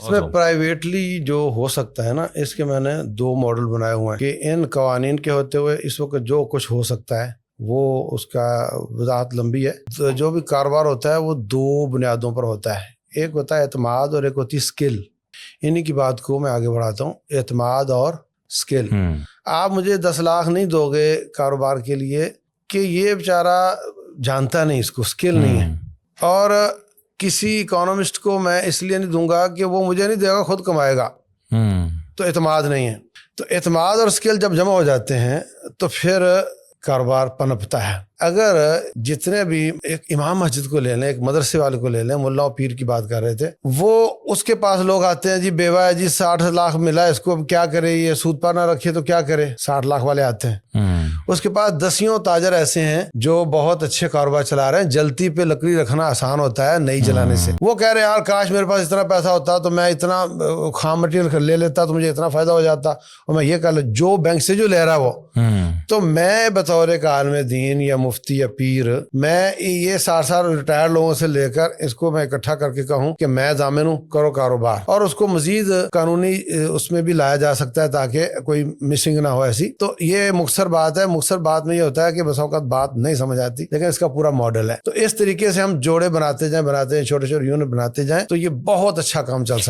اس میں پرائیویٹلی جو ہو سکتا ہے نا، اس کے میں نے 2 ماڈل بنائے ہوئے ہیں کہ ان قوانین کے ہوتے ہوئے اس وقت جو کچھ ہو سکتا ہے وہ اس کا وضاحت لمبی ہے. تو جو بھی کاروبار ہوتا ہے وہ 2 بنیادوں پر ہوتا ہے. ایک ہوتا ہے اعتماد اور ایک ہوتی ہے اسکل. انہی کی بات کو میں آگے بڑھاتا ہوں. اعتماد اور اسکل. آپ مجھے 10 لاکھ نہیں دو گے کاروبار کے لیے کہ یہ بیچارہ جانتا نہیں، اس کو اسکل نہیں ہے. اور کسی اکانومسٹ کو میں اس لیے نہیں دوں گا کہ وہ مجھے نہیں دے گا، خود کمائے گا، تو اعتماد نہیں ہے. تو اعتماد اور اسکل جب جمع ہو جاتے ہیں تو پھر کاروبار پنپتا ہے. اگر جتنے بھی ایک امام مسجد کو لے لیں، ایک مدرسے والے کو لے لیں، ملا و پیر کی بات کر رہے تھے، وہ اس کے پاس لوگ آتے ہیں، جی بیوہ ہے جی 60 لاکھ ملا ہے، اس کو کیا کرے، یہ سود پر نہ رکھے تو کیا کرے. 60 لاکھ والے آتے ہیں. اس کے پاس 10 تاجر ایسے ہیں جو بہت اچھے کاروبار چلا رہے ہیں. جلتی پہ لکڑی رکھنا آسان ہوتا ہے نئی جلانے سے. وہ کہہ رہے ہیں یار کاش میرے پاس اتنا پیسہ ہوتا تو میں اتنا خام مٹیریل لے لیتا تو مجھے اتنا فائدہ ہو جاتا، اور میں یہ کر لوں. جو بینک سے جو لے رہا وہ، تو میں بطور ایک عالم دین یا مفتی یا پیر، میں یہ 60 ریٹائر لوگوں سے لے کر اس کو میں اکٹھا کر کے کہوں کہ میں ضامن ہوں، کرو کاروبار. اور اس کو مزید قانونی اس میں بھی لایا جا سکتا ہے تاکہ کوئی مسنگ نہ ہو ایسی. تو یہ مختصر بات ہے. مختصر بات میں یہ ہوتا ہے کہ بس اوقات بات نہیں سمجھ آتی، لیکن اس کا پورا ماڈل ہے. تو اس طریقے سے ہم جوڑے بناتے جائیں، چھوٹے چھوٹے یونٹ بناتے جائیں، تو یہ بہت اچھا کام چل سکتا ہے.